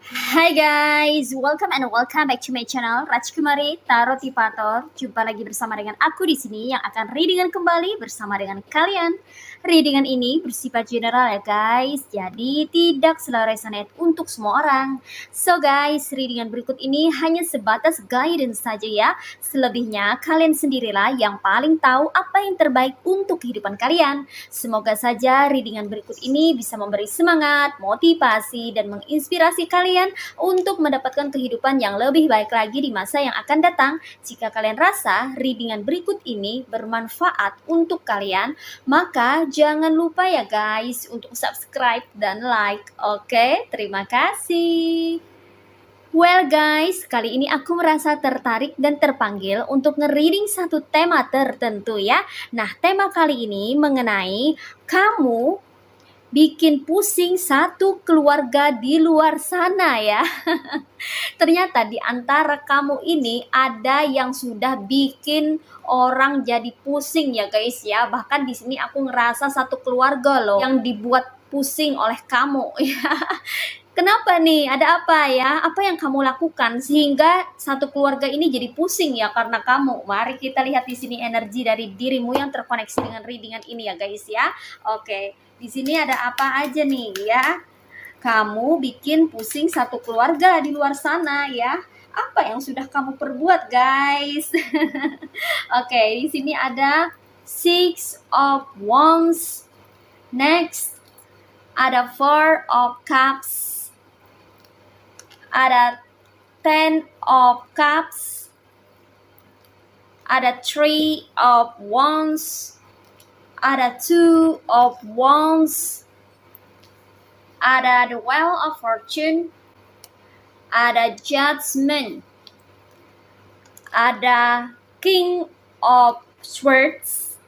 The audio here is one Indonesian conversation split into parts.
Hai guys, welcome back to my channel Rajkumari Tarot Tipator. Jumpa lagi bersama dengan aku di sini yang akan readingan kembali bersama dengan kalian. Readingan ini bersifat general ya guys, jadi tidak selalu resonate untuk semua orang. So guys, readingan berikut ini hanya sebatas guidance saja ya. Selebihnya kalian sendirilah yang paling tahu apa yang terbaik untuk kehidupan kalian. Semoga saja readingan berikut ini bisa memberi semangat, motivasi, dan menginspirasi kalian untuk mendapatkan kehidupan yang lebih baik lagi di masa yang akan datang. Jika kalian rasa readingan berikut ini bermanfaat untuk kalian, maka jangan lupa ya guys untuk subscribe dan like. Oke, terima kasih. Well guys, kali ini aku merasa tertarik dan terpanggil untuk nge-reading satu tema tertentu ya. Nah, tema kali ini mengenai kamu bikin pusing satu keluarga di luar sana ya. Ternyata di antara kamu ini ada yang sudah bikin orang jadi pusing ya guys ya. Bahkan di sini aku ngerasa satu keluarga loh yang dibuat pusing oleh kamu ya. Kenapa nih? Ada apa ya? Apa yang kamu lakukan sehingga satu keluarga ini jadi pusing ya karena kamu? Mari kita lihat di sini energi dari dirimu yang terkoneksi dengan readingan ini ya guys ya. Oke, di sini ada apa aja nih ya? Kamu bikin pusing satu keluarga di luar sana ya. Apa yang sudah kamu perbuat guys? Oke, di sini ada Six of Wands. Next, ada Four of Cups. Ada Ten of Cups, ada Three of Wands, ada Two of Wands, ada the Wheel of Fortune, ada Judgment, ada King of Swords,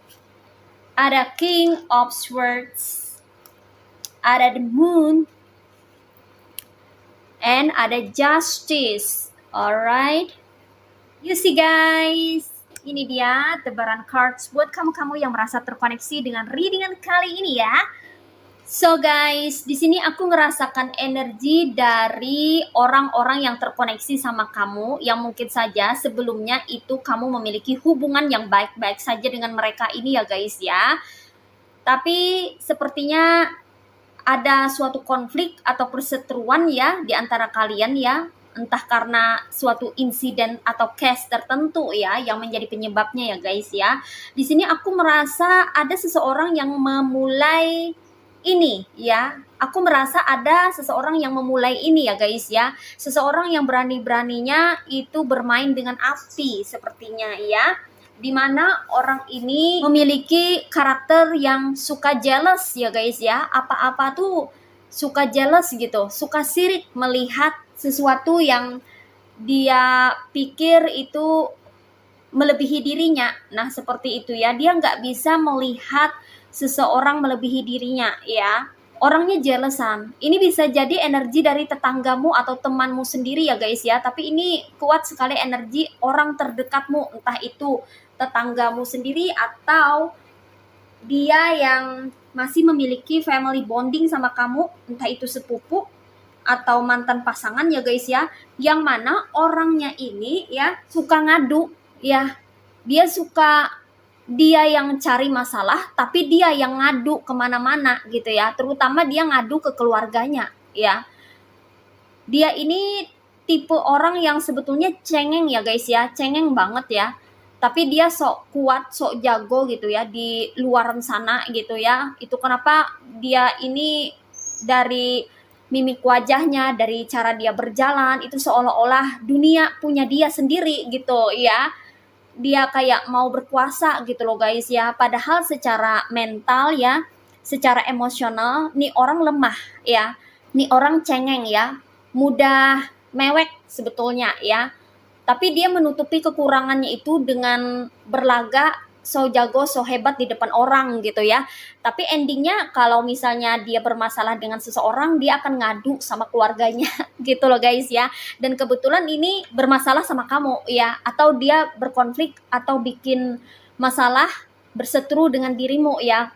ada King of Swords, ada the Moon, and ada Justice. Alright, you see guys, ini dia tebaran cards buat kamu-kamu yang merasa terkoneksi dengan readingan kali ini ya. So guys, di sini aku ngerasakan energi dari orang-orang yang terkoneksi sama kamu, yang mungkin saja sebelumnya itu kamu memiliki hubungan yang baik-baik saja dengan mereka ini ya guys ya. Tapi sepertinya ada suatu konflik atau perseteruan ya di antara kalian ya, entah karena suatu insiden atau case tertentu ya yang menjadi penyebabnya ya guys ya. Di sini aku merasa ada seseorang yang memulai ini ya. Aku merasa ada seseorang yang memulai ini ya guys ya. Seseorang yang berani-beraninya itu bermain dengan api sepertinya ya. Dimana orang ini memiliki karakter yang suka jealous ya guys ya. Apa-apa tuh suka jealous gitu, suka sirik melihat sesuatu yang dia pikir itu melebihi dirinya. Nah seperti itu ya, dia nggak bisa melihat seseorang melebihi dirinya ya. Orangnya jealousan. Ini bisa jadi energi dari tetanggamu atau temanmu sendiri ya guys ya. Tapi ini kuat sekali energi orang terdekatmu, entah itu tetanggamu sendiri atau dia yang masih memiliki family bonding sama kamu, entah itu sepupu atau mantan pasangan ya guys ya, yang mana orangnya ini ya suka ngadu ya. Dia yang cari masalah tapi dia yang ngadu kemana-mana gitu ya, terutama dia ngadu ke keluarganya ya. Dia ini tipe orang yang sebetulnya cengeng ya guys ya, cengeng banget ya. Tapi dia sok kuat, sok jago gitu ya di luar sana gitu ya. Itu kenapa dia ini dari mimik wajahnya, dari cara dia berjalan itu seolah-olah dunia punya dia sendiri gitu ya. Dia kayak mau berkuasa gitu loh guys ya. Padahal secara mental ya, secara emosional nih orang lemah ya. Nih orang cengeng ya, mudah mewek sebetulnya ya. Tapi dia menutupi kekurangannya itu dengan berlaga so jago, so hebat di depan orang gitu ya. Tapi endingnya kalau misalnya dia bermasalah dengan seseorang, dia akan ngadu sama keluarganya gitu loh guys ya. Dan kebetulan ini bermasalah sama kamu ya, atau dia berkonflik atau bikin masalah berseteru dengan dirimu ya.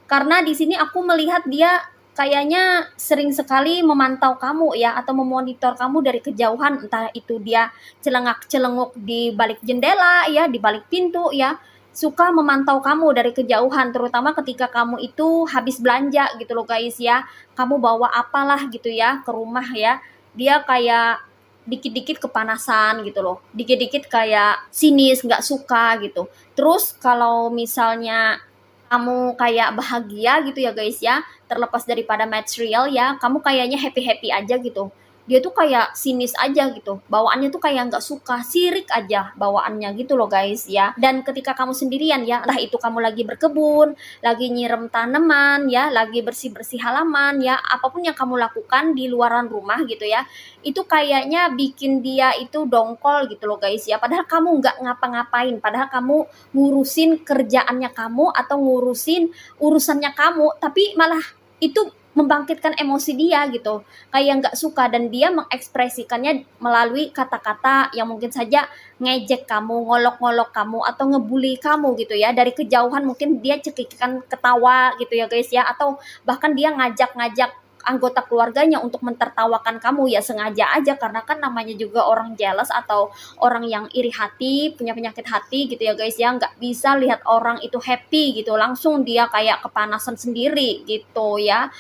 Karena di sini aku melihat dia kayaknya sering sekali memantau kamu ya, atau memonitor kamu dari kejauhan, entah itu dia celengak-celenguk di balik jendela ya, di balik pintu ya, suka memantau kamu dari kejauhan, terutama ketika kamu itu habis belanja gitu loh guys ya. Kamu bawa apalah gitu ya ke rumah ya, dia kayak dikit-dikit kepanasan gitu loh, dikit-dikit kayak sinis, nggak suka gitu. Terus kalau misalnya kamu kayak bahagia gitu ya guys ya, terlepas daripada material ya, kamu kayaknya happy-happy aja gitu. Dia tuh kayak sinis aja gitu, bawaannya tuh kayak nggak suka, sirik aja bawaannya gitu loh guys ya. Dan ketika kamu sendirian ya, entah itu kamu lagi berkebun, lagi nyiram tanaman ya, lagi bersih-bersih halaman ya, apapun yang kamu lakukan di luaran rumah gitu ya, itu kayaknya bikin dia itu dongkol gitu loh guys ya. Padahal kamu nggak ngapa-ngapain, padahal kamu ngurusin kerjaannya kamu atau ngurusin urusannya kamu, tapi malah itu membangkitkan emosi dia gitu, kayak nggak suka, dan dia mengekspresikannya melalui kata-kata yang mungkin saja ngejek kamu, ngolok-ngolok kamu, atau ngebully kamu gitu ya. Dari kejauhan mungkin dia cekikikan ketawa gitu ya guys ya, atau bahkan dia ngajak-ngajak anggota keluarganya untuk mentertawakan kamu ya, sengaja aja, karena kan namanya juga orang jealous atau orang yang iri hati, punya penyakit hati gitu ya guys ya, nggak bisa lihat orang itu happy gitu, langsung dia kayak kepanasan sendiri gitu ya.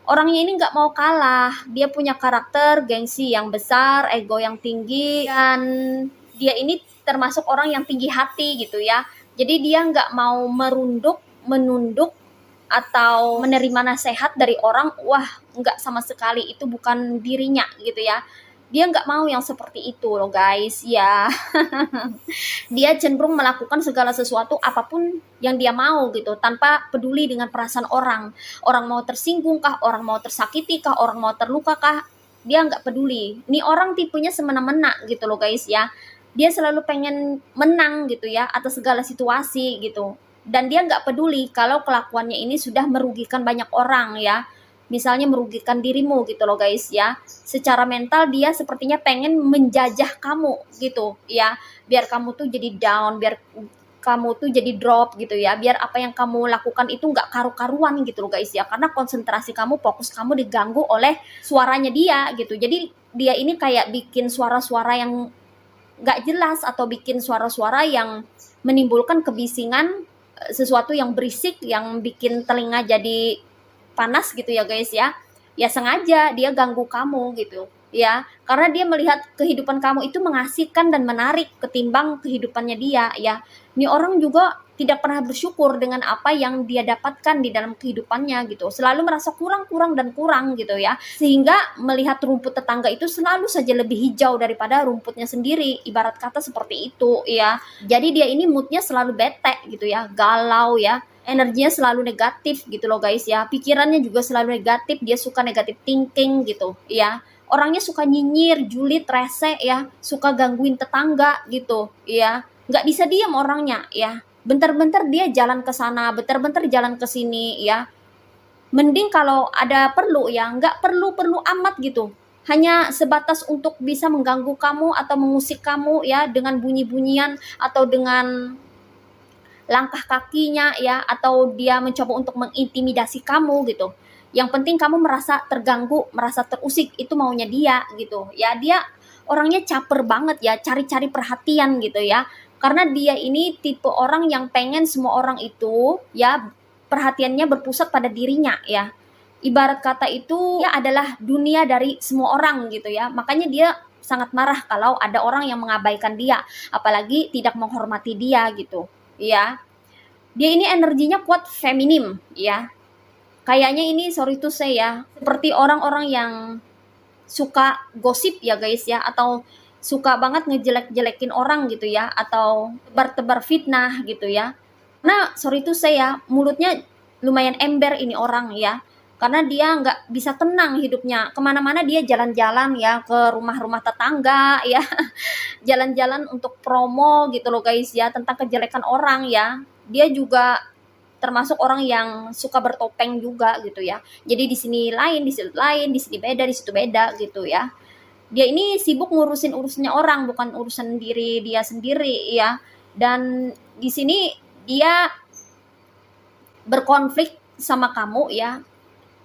Orangnya ini nggak mau kalah, dia punya karakter gengsi yang besar, ego yang tinggi, dan dia ini termasuk orang yang tinggi hati gitu ya. Jadi dia nggak mau menunduk atau menerima nasihat dari orang, wah nggak, sama sekali, itu bukan dirinya gitu ya. Dia nggak mau yang seperti itu loh guys ya. Dia cenderung melakukan segala sesuatu apapun yang dia mau gitu, tanpa peduli dengan perasaan orang. Orang mau tersinggung kah, orang mau tersakiti kah, orang mau terluka kah, dia nggak peduli. Ini orang tipenya semena-mena gitu loh guys ya. Dia selalu pengen menang gitu ya atas segala situasi gitu. Dan dia nggak peduli kalau kelakuannya ini sudah merugikan banyak orang ya. Misalnya merugikan dirimu gitu loh guys ya. Secara mental dia sepertinya pengen menjajah kamu gitu ya, biar kamu tuh jadi down, biar kamu tuh jadi drop gitu ya, biar apa yang kamu lakukan itu nggak karu-karuan gitu loh guys ya, karena konsentrasi kamu, fokus kamu diganggu oleh suaranya dia gitu. Jadi dia ini kayak bikin suara-suara yang nggak jelas, atau bikin suara-suara yang menimbulkan kebisingan, sesuatu yang berisik yang bikin telinga jadi panas gitu ya guys ya. Ya sengaja dia ganggu kamu gitu ya, karena dia melihat kehidupan kamu itu mengasihkan dan menarik ketimbang kehidupannya dia ya. Ini orang juga tidak pernah bersyukur dengan apa yang dia dapatkan di dalam kehidupannya gitu, selalu merasa kurang dan kurang gitu ya, sehingga melihat rumput tetangga itu selalu saja lebih hijau daripada rumputnya sendiri, ibarat kata seperti itu ya. Jadi dia ini moodnya selalu bete gitu ya, galau ya, energinya selalu negatif gitu loh guys ya, pikirannya juga selalu negatif, dia suka negatif thinking gitu ya. Orangnya suka nyinyir, julid, rese ya, suka gangguin tetangga gitu ya, nggak bisa diam orangnya ya, bentar-bentar dia jalan ke sana, bentar-bentar jalan ke sini ya. Mending kalau ada perlu ya, nggak perlu-perlu amat gitu, hanya sebatas untuk bisa mengganggu kamu atau mengusik kamu ya, dengan bunyi-bunyian atau dengan langkah kakinya ya, atau dia mencoba untuk mengintimidasi kamu gitu. Yang penting kamu merasa terganggu, merasa terusik, itu maunya dia gitu ya. Dia orangnya caper banget ya, cari-cari perhatian gitu ya. Karena dia ini tipe orang yang pengen semua orang itu ya perhatiannya berpusat pada dirinya ya. Ibarat kata itu ya adalah dunia dari semua orang gitu ya. Makanya dia sangat marah kalau ada orang yang mengabaikan dia, apalagi tidak menghormati dia gitu ya. Dia ini energinya kuat feminim ya. Kayaknya ini, sorry to say ya, seperti orang-orang yang suka gosip ya guys ya, atau suka banget ngejelek-jelekin orang gitu ya, atau tebar-tebar fitnah gitu ya. Nah, sorry to say ya, mulutnya lumayan ember ini orang ya, karena dia nggak bisa tenang hidupnya. Kemana-mana dia jalan-jalan ya, ke rumah-rumah tetangga ya, jalan-jalan untuk promo gitu loh guys ya, tentang kejelekan orang ya. Dia juga termasuk orang yang suka bertopeng juga gitu ya. Jadi di sini lain, di situ lain, di sini beda, di situ beda gitu ya. Dia ini sibuk ngurusin urusannya orang, bukan urusan diri dia sendiri ya. Dan di sini dia berkonflik sama kamu ya,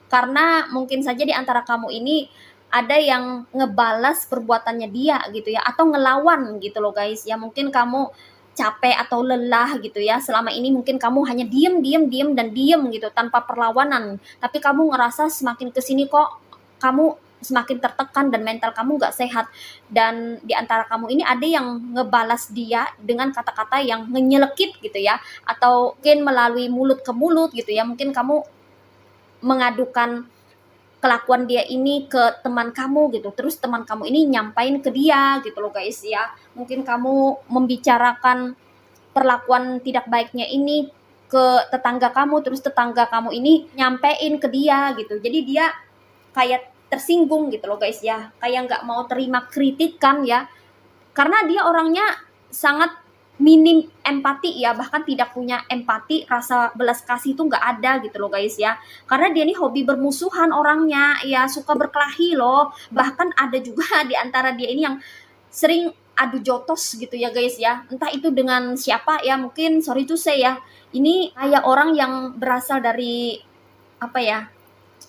Karena mungkin saja di antara kamu ini ada yang ngebalas perbuatannya dia gitu ya, atau ngelawan gitu loh guys ya. Mungkin kamu capek atau lelah gitu ya, selama ini mungkin kamu hanya diem diem diem dan diem gitu tanpa perlawanan, tapi kamu ngerasa semakin kesini kok kamu semakin tertekan dan mental kamu nggak sehat. Dan di antara kamu ini ada yang ngebalas dia dengan kata-kata yang ngenyelekit gitu ya, atau mungkin melalui mulut ke mulut gitu ya. Mungkin kamu mengadukan kelakuan dia ini ke teman kamu gitu, terus teman kamu ini nyampain ke dia gitu loh guys ya. Mungkin kamu membicarakan perlakuan tidak baiknya ini ke tetangga kamu, terus tetangga kamu ini nyampein ke dia gitu. Jadi dia kayak tersinggung gitu loh guys ya, kayak nggak mau terima kritikan ya, karena dia orangnya sangat minim empati ya, bahkan tidak punya empati, rasa belas kasih itu nggak ada gitu loh guys ya. Karena dia nih hobi bermusuhan orangnya ya, suka berkelahi loh. Bahkan ada juga di antara dia ini yang sering adu jotos gitu ya guys ya, entah itu dengan siapa ya, mungkin sorry to say ya, ini kayak orang yang berasal dari apa ya,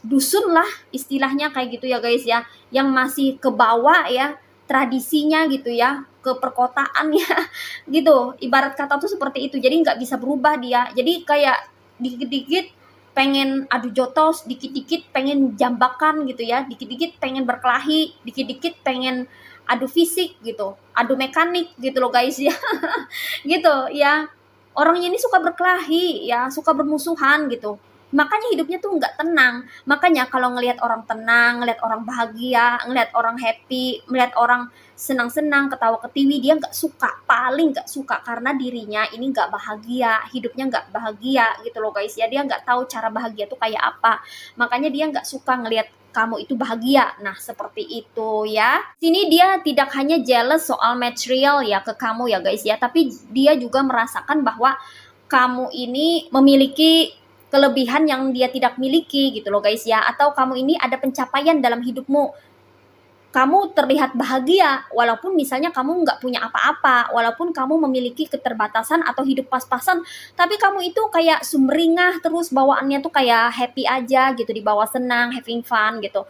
dusun lah istilahnya kayak gitu ya guys ya, yang masih ke bawah ya tradisinya gitu ya, ke perkotaan ya gitu, ibarat kata tuh seperti itu. Jadi nggak bisa berubah dia, jadi kayak dikit-dikit pengen adu jotos, dikit-dikit pengen jambakan gitu ya, dikit-dikit pengen berkelahi, dikit-dikit pengen adu fisik gitu, adu mekanik gitu loh guys ya gitu ya. Orangnya ini suka berkelahi ya, suka bermusuhan gitu. Makanya hidupnya tuh nggak tenang. Makanya kalau ngelihat orang tenang, ngelihat orang bahagia, ngelihat orang happy, melihat orang senang-senang, ketawa ketiwi, dia nggak suka, paling nggak suka, karena dirinya ini nggak bahagia, hidupnya nggak bahagia gitu loh guys ya. Dia nggak tahu cara bahagia tuh kayak apa. Makanya dia nggak suka ngelihat kamu itu bahagia. Nah, seperti itu ya. Sini dia tidak hanya jealous soal material ya ke kamu ya guys ya, tapi dia juga merasakan bahwa kamu ini memiliki kelebihan yang dia tidak miliki gitu loh guys ya, atau kamu ini ada pencapaian dalam hidupmu. Kamu terlihat bahagia walaupun misalnya kamu nggak punya apa-apa, walaupun kamu memiliki keterbatasan atau hidup pas-pasan, tapi kamu itu kayak sumringah terus, bawaannya tuh kayak happy aja gitu, dibawa senang, having fun gitu,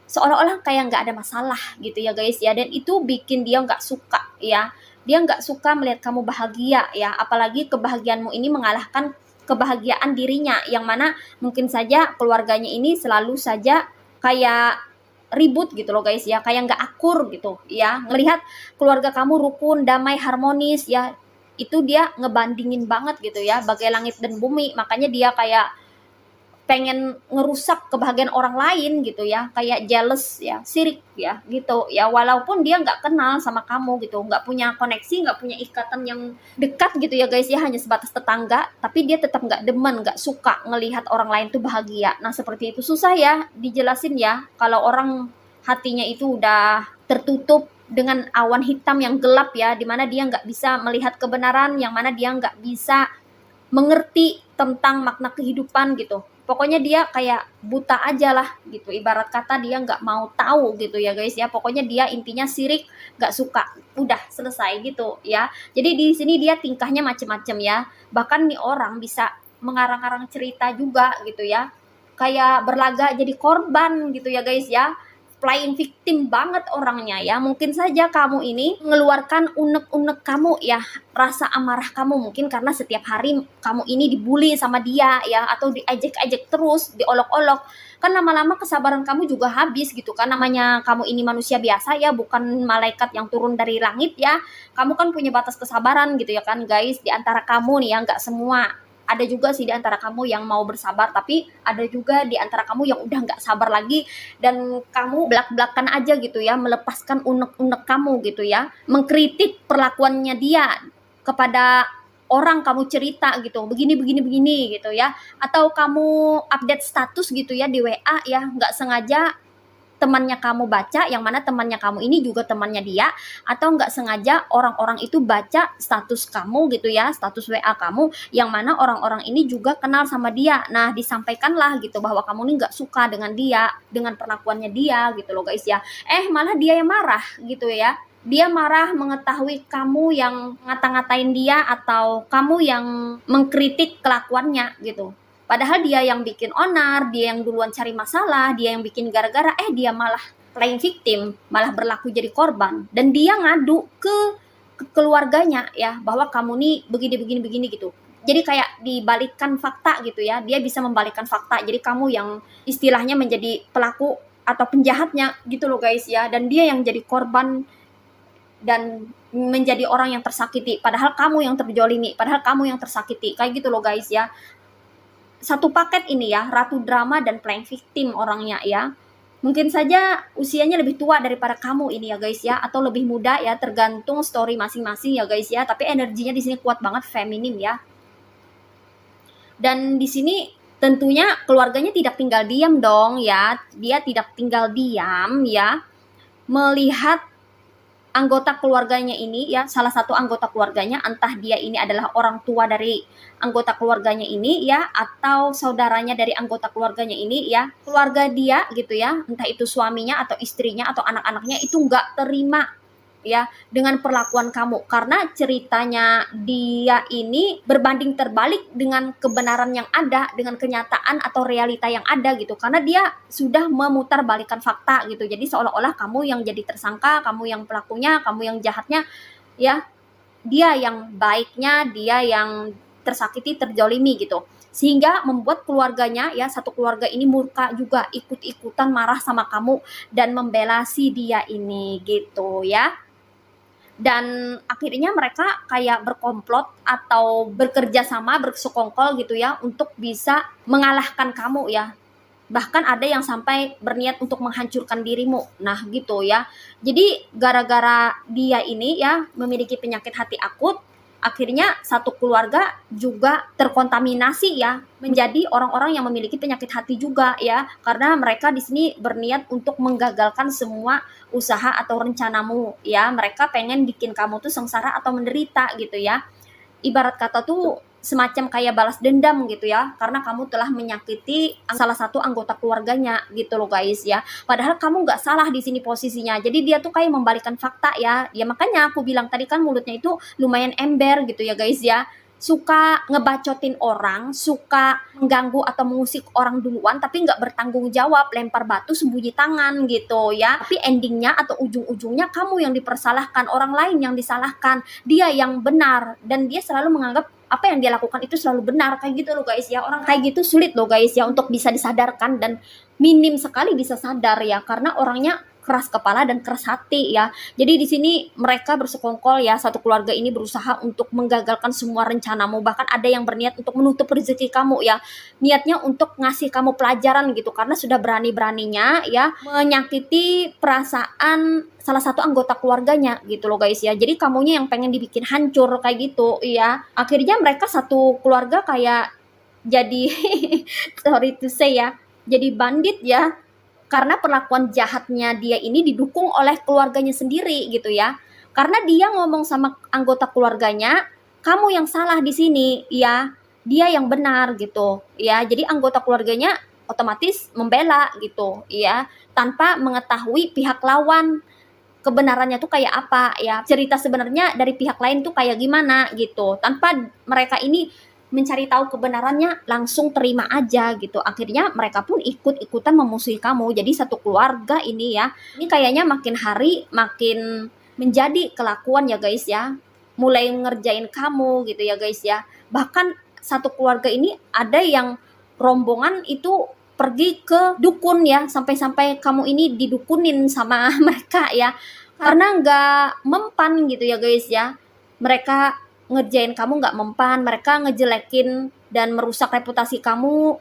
seolah-olah kayak nggak ada masalah gitu ya guys ya. Dan itu bikin dia nggak suka ya, dia nggak suka melihat kamu bahagia ya, apalagi kebahagiaanmu ini mengalahkan kebahagiaan dirinya, yang mana mungkin saja keluarganya ini selalu saja kayak ribut gitu loh guys ya, kayak nggak akur gitu ya. Ngelihat keluarga kamu rukun, damai, harmonis ya, itu dia ngebandingin banget gitu ya, bagai langit dan bumi. Makanya dia kayak pengen ngerusak kebahagiaan orang lain gitu ya, kayak jealous ya, sirik ya gitu ya, walaupun dia nggak kenal sama kamu gitu, nggak punya koneksi, nggak punya ikatan yang dekat gitu ya guys ya, hanya sebatas tetangga, tapi dia tetap nggak demen, nggak suka ngelihat orang lain tuh bahagia. Nah seperti itu, susah ya dijelasin ya, kalau orang hatinya itu udah tertutup dengan awan hitam yang gelap ya, dimana dia nggak bisa melihat kebenaran, yang mana dia nggak bisa mengerti tentang makna kehidupan gitu. Pokoknya dia kayak buta aja lah gitu. Ibarat kata dia nggak mau tahu gitu ya guys ya. Pokoknya dia intinya sirik, nggak suka. Udah selesai gitu ya. Jadi di sini dia tingkahnya macem-macem ya. Bahkan nih orang bisa mengarang-arang cerita juga gitu ya. Kayak berlagak jadi korban gitu ya guys ya, playing victim banget orangnya ya. Mungkin saja kamu ini mengeluarkan unek-unek kamu ya, rasa amarah kamu mungkin karena setiap hari kamu ini dibully sama dia ya, atau diejek-ejek terus, diolok-olok. Kan lama-lama kesabaran kamu juga habis gitu kan, namanya kamu ini manusia biasa ya, bukan malaikat yang turun dari langit ya. Kamu kan punya batas kesabaran gitu ya kan guys. Di antara kamu nih ya, nggak semua, ada juga sih di antara kamu yang mau bersabar, tapi ada juga di antara kamu yang udah nggak sabar lagi, dan kamu belak-belakan aja gitu ya, melepaskan unek-unek kamu gitu ya, mengkritik perlakuannya dia kepada orang, kamu cerita gitu, begini begini begini gitu ya, atau kamu update status gitu ya di WA ya, nggak sengaja temannya kamu baca, yang mana temannya kamu ini juga temannya dia, atau nggak sengaja orang-orang itu baca status kamu gitu ya, status WA kamu, yang mana orang-orang ini juga kenal sama dia. Nah disampaikanlah gitu bahwa kamu ini nggak suka dengan dia, dengan perlakuannya dia gitu loh guys ya. Malah dia yang marah gitu ya, dia marah mengetahui kamu yang ngata-ngatain dia, atau kamu yang mengkritik kelakuannya gitu. Padahal dia yang bikin onar, dia yang duluan cari masalah, dia yang bikin gara-gara, dia malah playing victim, malah berlaku jadi korban. Dan dia ngadu ke keluarganya ya, bahwa kamu nih begini gitu. Jadi kayak dibalikkan fakta gitu ya, dia bisa membalikkan fakta. Jadi kamu yang istilahnya menjadi pelaku atau penjahatnya gitu loh guys ya. Dan dia yang jadi korban dan menjadi orang yang tersakiti. Padahal kamu yang terjolimi, padahal kamu yang tersakiti. Kayak gitu loh guys ya. Satu paket ini ya, ratu drama dan playing victim orangnya ya. Mungkin saja usianya lebih tua daripada kamu ini ya guys ya, atau lebih muda ya, tergantung story masing-masing ya guys ya. Tapi energinya di sini kuat banget, feminim ya. Dan di sini tentunya keluarganya tidak tinggal diam dong ya. Dia tidak tinggal diam ya, melihat anggota keluarganya ini ya, salah satu anggota keluarganya, entah dia ini adalah orang tua dari anggota keluarganya ini ya, atau saudaranya dari anggota keluarganya ini ya, keluarga dia gitu ya, entah itu suaminya atau istrinya atau anak-anaknya itu nggak terima ya dengan perlakuan kamu, karena ceritanya dia ini berbanding terbalik dengan kebenaran yang ada, dengan kenyataan atau realita yang ada gitu, karena dia sudah memutarbalikkan fakta gitu. Jadi seolah-olah kamu yang jadi tersangka, kamu yang pelakunya, kamu yang jahatnya ya, dia yang baiknya, dia yang tersakiti, terjolimi gitu, sehingga membuat keluarganya ya, satu keluarga ini murka juga, ikut-ikutan marah sama kamu dan membela si dia ini gitu ya. Dan akhirnya mereka kayak berkomplot atau bekerja sama, bersekongkol gitu ya, untuk bisa mengalahkan kamu ya. Bahkan ada yang sampai berniat untuk menghancurkan dirimu. Nah gitu ya. Jadi gara-gara dia ini ya memiliki penyakit hati akut, akhirnya satu keluarga juga terkontaminasi ya, menjadi orang-orang yang memiliki penyakit hati juga ya, karena mereka di sini berniat untuk menggagalkan semua usaha atau rencanamu ya. Mereka pengen bikin kamu tuh sengsara atau menderita gitu ya. Ibarat kata tuh semacam kayak balas dendam gitu ya, karena kamu telah menyakiti salah satu anggota keluarganya gitu loh guys ya. Padahal kamu nggak salah di sini posisinya. Jadi dia tuh kayak membalikkan fakta ya. Ya makanya aku bilang tadi kan mulutnya itu lumayan ember gitu ya guys ya. Suka ngebacotin orang, suka mengganggu atau mengusik orang duluan, tapi nggak bertanggung jawab, lempar batu sembunyi tangan gitu ya. Tapi endingnya atau ujung-ujungnya kamu yang dipersalahkan, orang lain yang disalahkan, dia yang benar, dan dia selalu menganggap apa yang dia lakukan itu selalu benar. Kayak gitu loh guys ya. Orang kayak gitu sulit loh guys ya untuk bisa disadarkan, dan minim sekali bisa sadar ya, karena orangnya keras kepala dan keras hati ya. Jadi di sini mereka bersekongkol ya, satu keluarga ini berusaha untuk menggagalkan semua rencanamu. Bahkan ada yang berniat untuk menutup rezeki kamu ya. Niatnya untuk ngasih kamu pelajaran gitu, karena sudah berani-beraninya ya menyakiti perasaan salah satu anggota keluarganya gitu loh guys ya. Jadi kamunya yang pengen dibikin hancur kayak gitu ya. Akhirnya mereka satu keluarga kayak jadi sorry to say ya, jadi bandit ya, karena perlakuan jahatnya dia ini didukung oleh keluarganya sendiri gitu ya. Karena dia ngomong sama anggota keluarganya, kamu yang salah di sini ya, dia yang benar gitu ya. Jadi anggota keluarganya otomatis membela gitu ya, tanpa mengetahui pihak lawan kebenarannya tuh kayak apa ya, cerita sebenarnya dari pihak lain tuh kayak gimana gitu, tanpa mereka ini mencari tahu kebenarannya, langsung terima aja gitu. Akhirnya mereka pun ikut-ikutan memusuhi kamu. Jadi satu keluarga ini ya, ini kayaknya makin hari makin menjadi kelakuan ya guys ya, mulai ngerjain kamu gitu ya guys ya. Bahkan satu keluarga ini ada yang rombongan itu pergi ke dukun ya, sampai-sampai kamu ini didukunin sama mereka ya, karena nggak mempan gitu ya guys ya. Mereka ngerjain kamu nggak mempan, mereka ngejelekin dan merusak reputasi kamu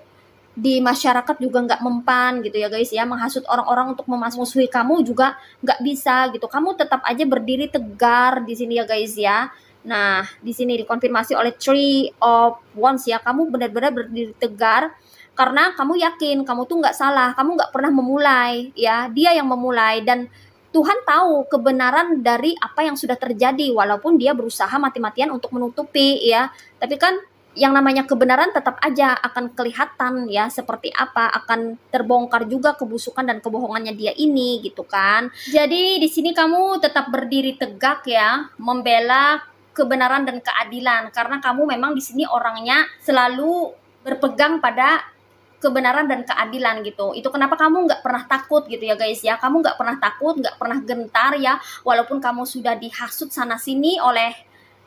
di masyarakat juga nggak mempan gitu ya guys ya. Menghasut orang-orang untuk memusuhi kamu juga nggak bisa gitu. Kamu tetap aja berdiri tegar di sini ya guys ya. Nah di sini dikonfirmasi oleh Three of Wands ya, kamu benar-benar berdiri tegar karena kamu yakin kamu tuh nggak salah, kamu nggak pernah memulai ya, dia yang memulai. Dan Tuhan tahu kebenaran dari apa yang sudah terjadi, walaupun dia berusaha mati-matian untuk menutupi ya. Tapi kan yang namanya kebenaran tetap aja akan kelihatan ya, seperti apa, akan terbongkar juga kebusukan dan kebohongannya dia ini gitu kan. Jadi di sini kamu tetap berdiri tegak ya, membela kebenaran dan keadilan, karena kamu memang di sini orangnya selalu berpegang pada kebenaran dan keadilan gitu. Itu kenapa kamu nggak pernah takut gitu ya guys ya. Kamu nggak pernah takut, nggak pernah gentar ya, walaupun kamu sudah dihasut sana sini oleh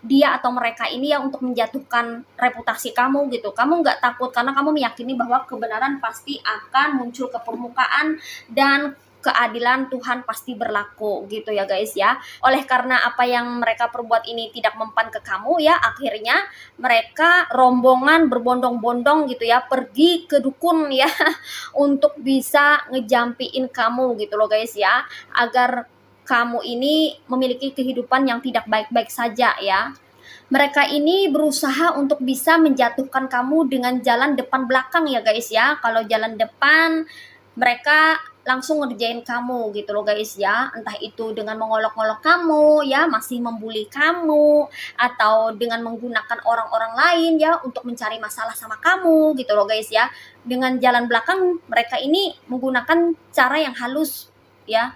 dia atau mereka ini ya untuk menjatuhkan reputasi kamu gitu. Kamu nggak takut karena kamu meyakini bahwa kebenaran pasti akan muncul ke permukaan dan keadilan Tuhan pasti berlaku gitu ya guys ya. Oleh karena apa yang mereka perbuat ini tidak mempan ke kamu ya, akhirnya mereka rombongan berbondong-bondong gitu ya pergi ke dukun ya untuk bisa ngejampiin kamu gitu loh guys ya, agar kamu ini memiliki kehidupan yang tidak baik-baik saja ya. Mereka ini berusaha untuk bisa menjatuhkan kamu dengan jalan depan belakang ya guys ya. Kalau jalan depan mereka langsung ngerjain kamu gitu loh guys ya. Entah itu dengan mengolok-olok kamu ya, masih membuli kamu, atau dengan menggunakan orang-orang lain ya untuk mencari masalah sama kamu gitu loh guys ya. Dengan jalan belakang mereka ini menggunakan cara yang halus ya,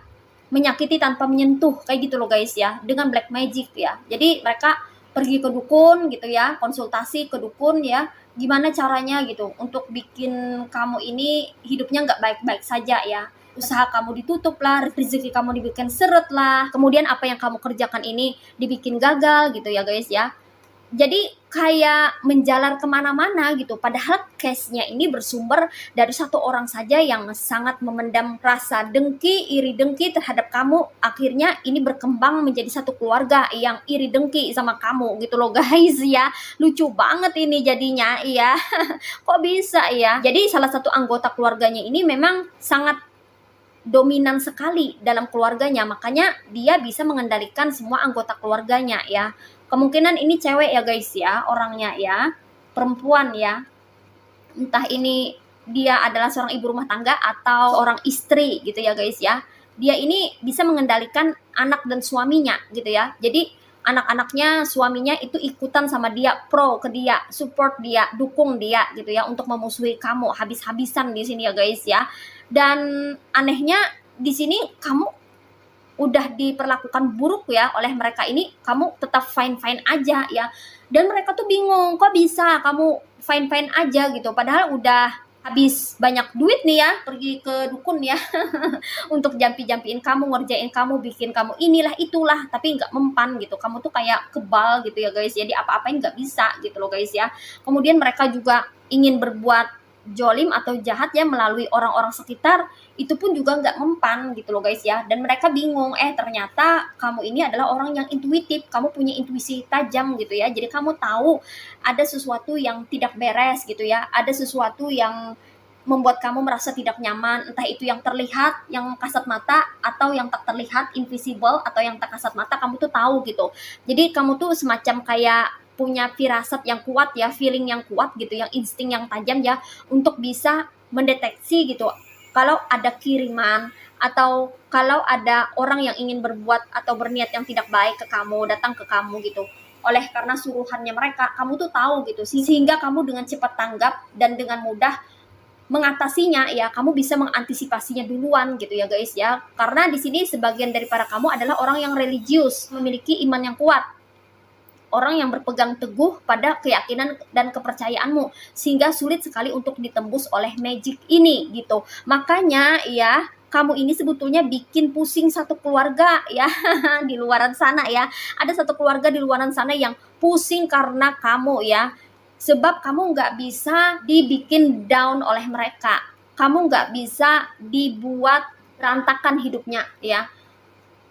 menyakiti tanpa menyentuh kayak gitu loh guys ya, dengan black magic ya. Jadi mereka pergi ke dukun gitu ya, konsultasi ke dukun ya, gimana caranya gitu untuk bikin kamu ini hidupnya nggak baik-baik saja ya. Usaha kamu ditutup lah, rezeki kamu dibikin seret lah, kemudian apa yang kamu kerjakan ini dibikin gagal gitu ya guys ya. Jadi kayak menjalar kemana-mana gitu, padahal case-nya ini bersumber dari satu orang saja yang sangat memendam rasa dengki, iri dengki terhadap kamu. Akhirnya ini berkembang menjadi satu keluarga yang iri dengki sama kamu gitu loh guys ya. Lucu banget ini jadinya ya. Kok bisa ya? Jadi salah satu anggota keluarganya ini memang sangat dominan sekali dalam keluarganya, makanya dia bisa mengendalikan semua anggota keluarganya ya. Kemungkinan ini cewek ya guys ya, orangnya ya, perempuan ya. Entah ini dia adalah seorang ibu rumah tangga atau seorang istri gitu ya guys ya. Dia ini bisa mengendalikan anak dan suaminya gitu ya. Jadi anak-anaknya, suaminya itu ikutan sama dia, pro ke dia, support dia, dukung dia gitu ya untuk memusuhi kamu habis-habisan di sini ya guys ya. Dan anehnya di sini kamu udah diperlakukan buruk ya oleh mereka ini, kamu tetap fine-fine aja ya. Dan mereka tuh bingung, kok bisa kamu fine-fine aja gitu, padahal udah habis banyak duit nih ya pergi ke dukun ya untuk jampi-jampiin kamu, ngerjain kamu, bikin kamu inilah itulah, tapi nggak mempan gitu. Kamu tuh kayak kebal gitu ya guys, jadi apa-apain nggak bisa gitu loh guys ya. Kemudian mereka juga ingin berbuat jolim atau jahat ya melalui orang-orang sekitar, itu pun juga nggak mempan gitu loh guys ya. Dan mereka bingung, ternyata kamu ini adalah orang yang intuitif, kamu punya intuisi tajam gitu ya. Jadi kamu tahu ada sesuatu yang tidak beres gitu ya, ada sesuatu yang membuat kamu merasa tidak nyaman, entah itu yang terlihat, yang kasat mata, atau yang tak terlihat, invisible, atau yang tak kasat mata, kamu tuh tahu gitu. Jadi kamu tuh semacam kayak punya firasat yang kuat ya, feeling yang kuat gitu, yang insting yang tajam ya, untuk bisa mendeteksi gitu kalau ada kiriman atau kalau ada orang yang ingin berbuat atau berniat yang tidak baik ke kamu, datang ke kamu gitu. Oleh karena suruhannya mereka, kamu tuh tahu gitu, sehingga kamu dengan cepat tanggap dan dengan mudah mengatasinya ya, kamu bisa mengantisipasinya duluan gitu ya guys ya. Karena di sini sebagian daripada kamu adalah orang yang religius, memiliki iman yang kuat, orang yang berpegang teguh pada keyakinan dan kepercayaanmu, sehingga sulit sekali untuk ditembus oleh magic ini gitu. Makanya ya, kamu ini sebetulnya bikin pusing satu keluarga ya di luaran sana ya. Ada satu keluarga di luaran sana yang pusing karena kamu ya. Sebab kamu nggak bisa dibikin down oleh mereka. Kamu nggak bisa dibuat berantakan hidupnya ya.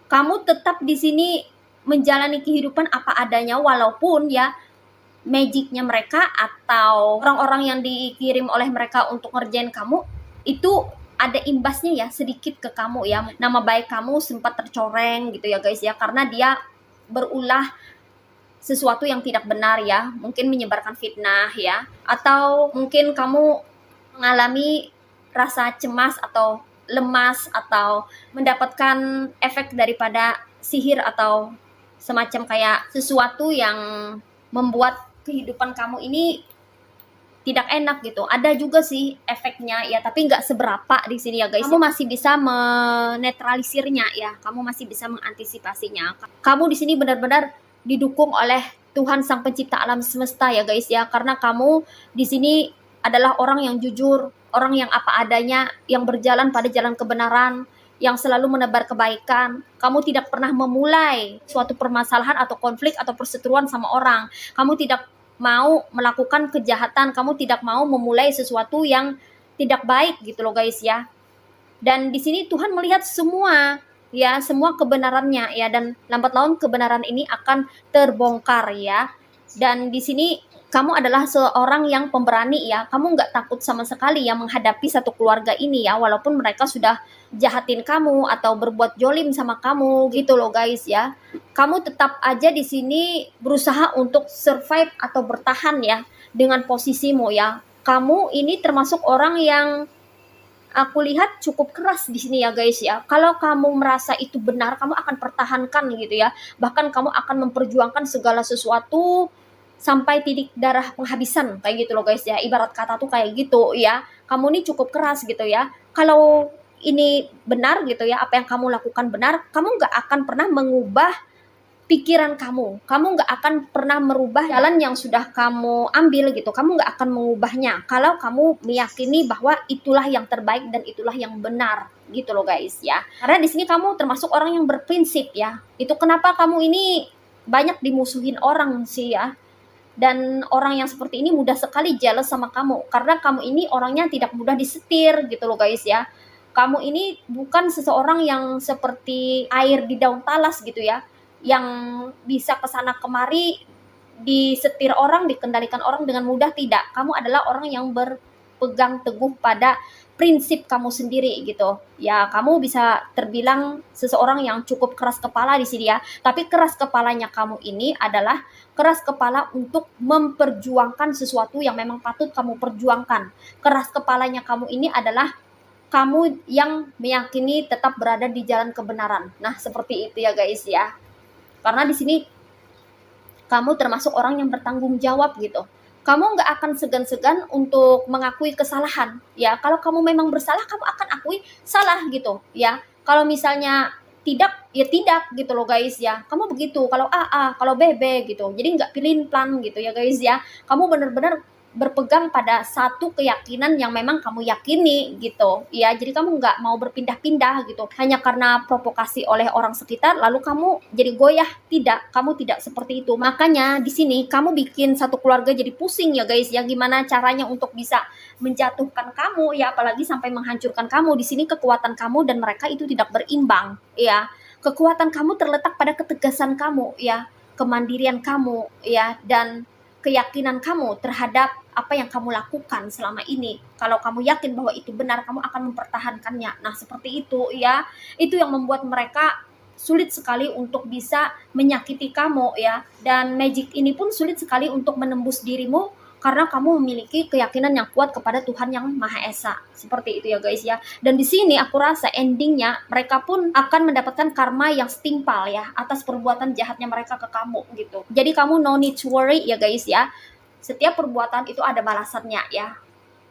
Kamu tetap di sini menjalani kehidupan apa adanya, walaupun ya magicnya mereka atau orang-orang yang dikirim oleh mereka untuk ngerjain kamu itu ada imbasnya ya sedikit ke kamu ya. Nama baik kamu sempat tercoreng gitu ya guys ya, karena dia berulah sesuatu yang tidak benar ya, mungkin menyebarkan fitnah ya, atau mungkin kamu mengalami rasa cemas atau lemas atau mendapatkan efek daripada sihir atau semacam kayak sesuatu yang membuat kehidupan kamu ini tidak enak gitu. Ada juga sih efeknya ya, tapi nggak seberapa di sini ya guys. Kamu masih bisa menetralisirnya ya, kamu masih bisa mengantisipasinya. Kamu di sini benar-benar didukung oleh Tuhan Sang Pencipta alam semesta ya guys ya, karena kamu di sini adalah orang yang jujur, orang yang apa adanya, yang berjalan pada jalan kebenaran, yang selalu menebar kebaikan. Kamu tidak pernah memulai suatu permasalahan atau konflik atau perseteruan sama orang. Kamu tidak mau melakukan kejahatan, kamu tidak mau memulai sesuatu yang tidak baik gitu loh guys ya. Dan di sini Tuhan melihat semua ya, semua kebenarannya ya, dan lambat laun kebenaran ini akan terbongkar ya. Dan di sini kamu adalah seorang yang pemberani ya, kamu nggak takut sama sekali ya menghadapi satu keluarga ini ya, walaupun mereka sudah jahatin kamu atau berbuat jolim sama kamu gitu loh guys ya. Kamu tetap aja di sini berusaha untuk survive atau bertahan ya dengan posisimu ya. Kamu ini termasuk orang yang aku lihat cukup keras di sini ya guys ya. Kalau kamu merasa itu benar, kamu akan pertahankan gitu ya. Bahkan kamu akan memperjuangkan segala sesuatu sampai titik darah penghabisan kayak gitu loh guys ya. Ibarat kata tuh kayak gitu ya. Kamu ini cukup keras gitu ya. Kalau ini benar gitu ya, apa yang kamu lakukan benar, kamu nggak akan pernah mengubah pikiran kamu nggak akan pernah merubah jalan yang sudah kamu ambil gitu, kamu nggak akan mengubahnya kalau kamu meyakini bahwa itulah yang terbaik dan itulah yang benar gitu loh guys ya. Karena di sini kamu termasuk orang yang berprinsip ya, itu kenapa kamu ini banyak dimusuhin orang sih ya. Dan orang yang seperti ini mudah sekali jealous sama kamu, karena kamu ini orangnya tidak mudah disetir gitu loh guys ya. Kamu ini bukan seseorang yang seperti air di daun talas gitu ya, yang bisa kesana kemari disetir orang, dikendalikan orang dengan mudah. Tidak, kamu adalah orang yang berpegang teguh pada prinsip kamu sendiri gitu ya. Kamu bisa terbilang seseorang yang cukup keras kepala di sini ya, tapi keras kepalanya kamu ini adalah keras kepala untuk memperjuangkan sesuatu yang memang patut kamu perjuangkan. Keras kepalanya kamu ini adalah kamu yang meyakini tetap berada di jalan kebenaran. Nah, seperti itu ya guys ya. Karena di sini kamu termasuk orang yang bertanggung jawab gitu. Kamu nggak akan segan-segan untuk mengakui kesalahan ya. Kalau kamu memang bersalah, kamu akan akui salah gitu ya. Kalau misalnya tidak, ya tidak gitu loh guys ya. Kamu begitu, kalau A, kalau B gitu. Jadi nggak pilih plan gitu ya guys ya. Kamu benar-benar berpegang pada satu keyakinan yang memang kamu yakini gitu ya. Jadi kamu nggak mau berpindah-pindah gitu hanya karena provokasi oleh orang sekitar lalu kamu jadi goyah. Tidak, kamu tidak seperti itu. Makanya di sini kamu bikin satu keluarga jadi pusing ya guys ya. Gimana caranya untuk bisa menjatuhkan kamu ya, apalagi sampai menghancurkan kamu. Di sini kekuatan kamu dan mereka itu tidak berimbang ya. Kekuatan kamu terletak pada ketegasan kamu ya, kemandirian kamu ya, dan keyakinan kamu terhadap apa yang kamu lakukan selama ini. Kalau kamu yakin bahwa itu benar, kamu akan mempertahankannya. Nah, seperti itu ya. Itu yang membuat mereka sulit sekali untuk bisa menyakiti kamu ya. Dan magic ini pun sulit sekali untuk menembus dirimu karena kamu memiliki keyakinan yang kuat kepada Tuhan yang Maha Esa. Seperti itu ya guys ya. Dan di sini aku rasa endingnya mereka pun akan mendapatkan karma yang setimpal ya atas perbuatan jahatnya mereka ke kamu gitu. Jadi kamu no need to worry ya guys ya. Setiap perbuatan itu ada balasannya ya.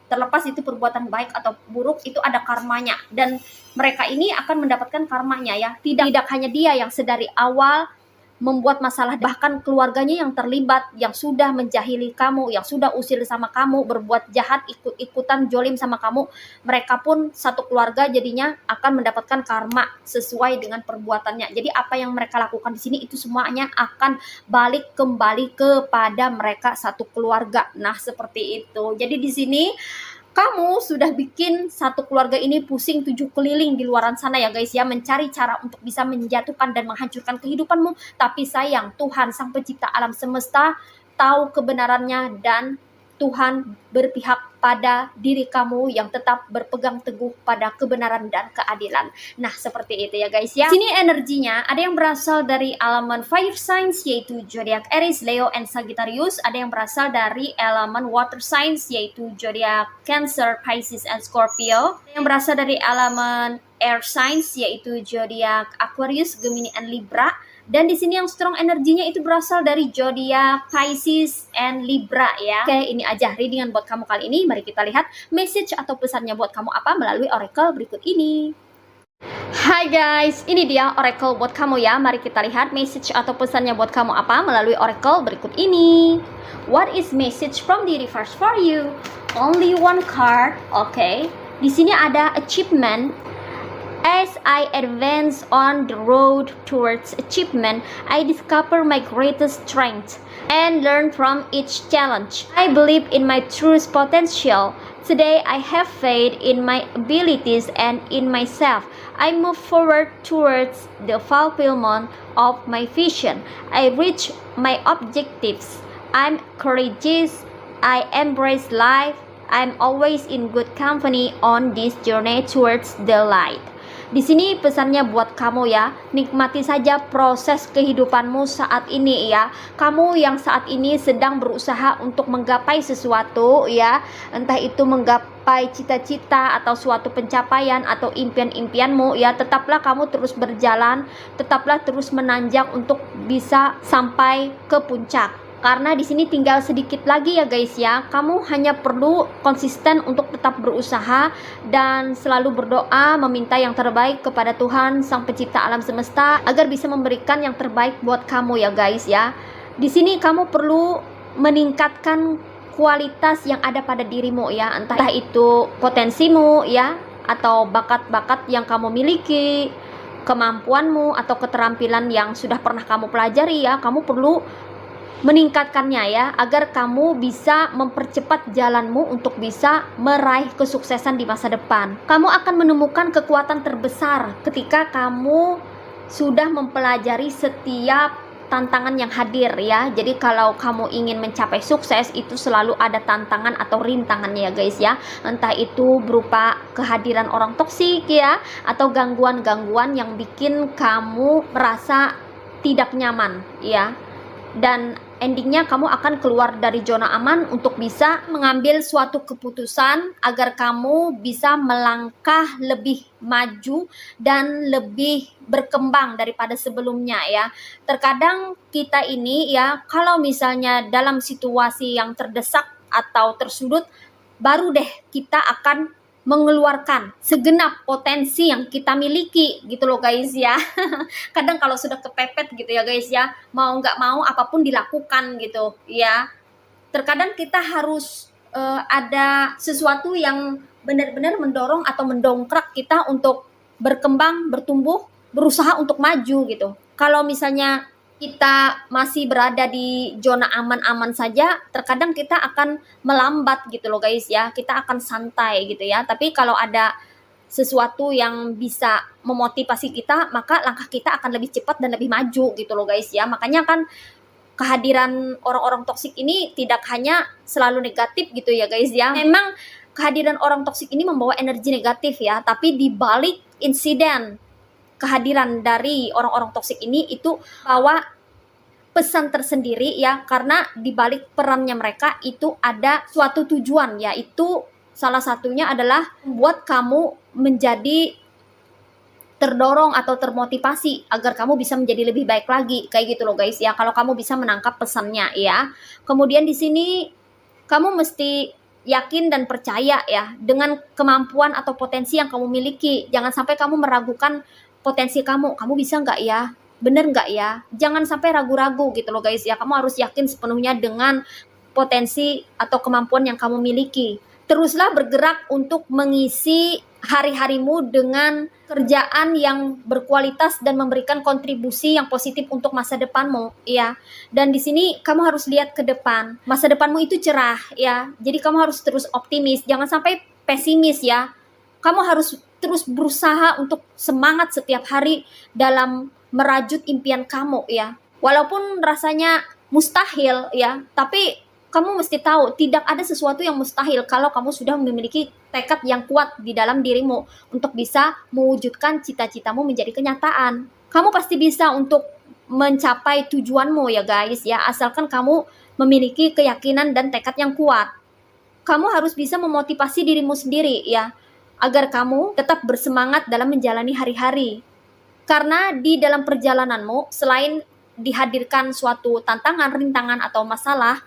Terlepas itu perbuatan baik atau buruk, itu ada karmanya. Dan mereka ini akan mendapatkan karmanya ya. Tidak hanya dia yang sedari awal membuat masalah, bahkan keluarganya yang terlibat, yang sudah menjahili kamu, yang sudah usil sama kamu, berbuat jahat, ikut-ikutan jolim sama kamu, mereka pun satu keluarga jadinya akan mendapatkan karma sesuai dengan perbuatannya. Jadi apa yang mereka lakukan di sini itu semuanya akan balik kembali kepada mereka satu keluarga. Nah, seperti itu. Jadi di sini kamu sudah bikin satu keluarga ini pusing 7 keliling di luaran sana ya guys ya, mencari cara untuk bisa menjatuhkan dan menghancurkan kehidupanmu. Tapi sayang, Tuhan Sang Pencipta alam semesta tahu kebenarannya, dan Tuhan berpihak pada diri kamu yang tetap berpegang teguh pada kebenaran dan keadilan. Nah, seperti itu ya guys ya. Sini energinya ada yang berasal dari elemen fire signs yaitu zodiak Aries, Leo, and Sagittarius. Ada yang berasal dari elemen water signs yaitu zodiak Cancer, Pisces, and Scorpio. Ada yang berasal dari elemen air signs yaitu zodiak Aquarius, Gemini, and Libra. Dan di sini yang strong energinya itu berasal dari zodiak Pisces and Libra ya. Oke, ini aja readingan buat kamu kali ini. Mari kita lihat message atau pesannya buat kamu apa melalui oracle berikut ini. Hai guys, ini dia oracle buat kamu ya. Mari kita lihat message atau pesannya buat kamu apa melalui oracle berikut ini. What is message from the universe for you? Only one card, okay. Di sini ada achievement. As I advance on the road towards achievement, I discover my greatest strength and learn from each challenge. I believe in my true potential. Today, I have faith in my abilities and in myself. I move forward towards the fulfillment of my vision. I reach my objectives. I'm courageous. I embrace life. I'm always in good company on this journey towards the light. Di sini pesannya buat kamu ya, nikmati saja proses kehidupanmu saat ini ya. Kamu yang saat ini sedang berusaha untuk menggapai sesuatu ya, entah itu menggapai cita-cita atau suatu pencapaian atau impian-impianmu ya, tetaplah kamu terus berjalan, tetaplah terus menanjak untuk bisa sampai ke puncak. Karena di sini tinggal sedikit lagi ya guys ya. Kamu hanya perlu konsisten untuk tetap berusaha dan selalu berdoa meminta yang terbaik kepada Tuhan Sang Pencipta alam semesta agar bisa memberikan yang terbaik buat kamu ya guys ya. Di sini kamu perlu meningkatkan kualitas yang ada pada dirimu ya, entah itu potensimu ya atau bakat-bakat yang kamu miliki, kemampuanmu atau keterampilan yang sudah pernah kamu pelajari ya. Kamu perlu meningkatkannya ya, agar kamu bisa mempercepat jalanmu untuk bisa meraih kesuksesan di masa depan. Kamu akan menemukan kekuatan terbesar ketika kamu sudah mempelajari setiap tantangan yang hadir ya. Jadi kalau kamu ingin mencapai sukses, itu selalu ada tantangan atau rintangannya ya guys ya. Entah itu berupa kehadiran orang toksik ya, atau gangguan-gangguan yang bikin kamu merasa tidak nyaman ya. Dan endingnya kamu akan keluar dari zona aman untuk bisa mengambil suatu keputusan agar kamu bisa melangkah lebih maju dan lebih berkembang daripada sebelumnya ya. Terkadang kita ini ya, kalau misalnya dalam situasi yang terdesak atau tersudut, baru deh kita akan mengeluarkan segenap potensi yang kita miliki gitu loh guys ya. Kadang kalau sudah kepepet gitu ya guys ya, mau nggak mau apapun dilakukan gitu ya. Terkadang kita harus ada sesuatu yang benar-benar mendorong atau mendongkrak kita untuk berkembang, bertumbuh, berusaha untuk maju gitu. Kalau misalnya kita masih berada di zona aman-aman saja, terkadang kita akan melambat gitu loh guys ya. Kita akan santai gitu ya. Tapi kalau ada sesuatu yang bisa memotivasi kita, maka langkah kita akan lebih cepat dan lebih maju gitu loh guys ya. Makanya kan kehadiran orang-orang toksik ini tidak hanya selalu negatif gitu ya guys ya. Memang kehadiran orang toksik ini membawa energi negatif ya, tapi di balik insiden kehadiran dari orang-orang toksik ini itu bawa pesan tersendiri ya, karena di balik perannya mereka itu ada suatu tujuan, yaitu salah satunya adalah membuat kamu menjadi terdorong atau termotivasi agar kamu bisa menjadi lebih baik lagi, kayak gitu loh guys ya. Kalau kamu bisa menangkap pesannya ya. Kemudian di sini kamu mesti yakin dan percaya ya dengan kemampuan atau potensi yang kamu miliki. Jangan sampai kamu meragukan potensi kamu bisa nggak ya, bener nggak ya. Jangan sampai ragu-ragu gitu loh guys ya. Kamu harus yakin sepenuhnya dengan potensi atau kemampuan yang kamu miliki. Teruslah bergerak untuk mengisi hari-harimu dengan kerjaan yang berkualitas dan memberikan kontribusi yang positif untuk masa depanmu ya. Dan di sini kamu harus lihat ke depan. Masa depanmu itu cerah ya. Jadi kamu harus terus optimis, jangan sampai pesimis ya. Kamu harus terus berusaha untuk semangat setiap hari dalam merajut impian kamu ya. Walaupun rasanya mustahil ya, tapi kamu mesti tahu tidak ada sesuatu yang mustahil kalau kamu sudah memiliki tekad yang kuat di dalam dirimu untuk bisa mewujudkan cita-citamu menjadi kenyataan. Kamu pasti bisa untuk mencapai tujuanmu ya guys ya, asalkan kamu memiliki keyakinan dan tekad yang kuat. Kamu harus bisa memotivasi dirimu sendiri ya, agar kamu tetap bersemangat dalam menjalani hari-hari. Karena di dalam perjalananmu, selain dihadirkan suatu tantangan, rintangan, atau masalah,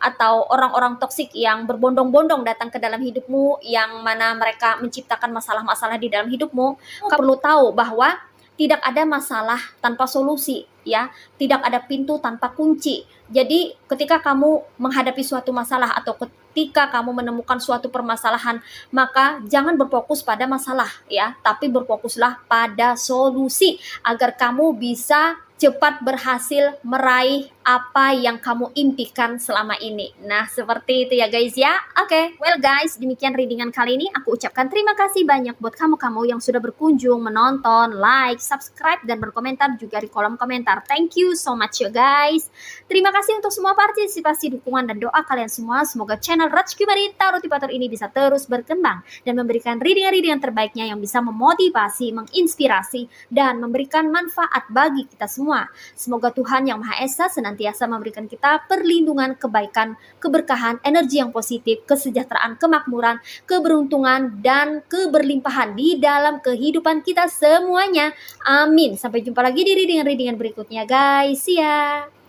atau orang-orang toksik yang berbondong-bondong datang ke dalam hidupmu, yang mana mereka menciptakan masalah-masalah di dalam hidupmu, kamu perlu tahu bahwa tidak ada masalah tanpa solusi, ya. Tidak ada pintu tanpa kunci. Jadi ketika kamu menghadapi suatu masalah atau ketika kamu menemukan suatu permasalahan, maka jangan berfokus pada masalah, ya, tapi berfokuslah pada solusi agar kamu bisa cepat berhasil meraih apa yang kamu impikan selama ini. Nah, seperti itu ya guys ya. Oke, well guys, demikian readingan kali ini. Aku ucapkan terima kasih banyak buat kamu-kamu yang sudah berkunjung, menonton, like, subscribe, dan berkomentar juga di kolom komentar. Thank you so much ya guys. Terima kasih untuk semua partisipasi, dukungan, dan doa kalian semua. Semoga channel Rajkumari Tarot Tipator ini bisa terus berkembang dan memberikan readingan-readingan terbaiknya yang bisa memotivasi, menginspirasi, dan memberikan manfaat bagi kita semua. Semoga Tuhan Yang Maha Esa senantiasa memberikan kita perlindungan, kebaikan, keberkahan, energi yang positif, kesejahteraan, kemakmuran, keberuntungan, dan keberlimpahan di dalam kehidupan kita semuanya. Amin. Sampai jumpa lagi di readingan-readingan berikutnya guys. See ya.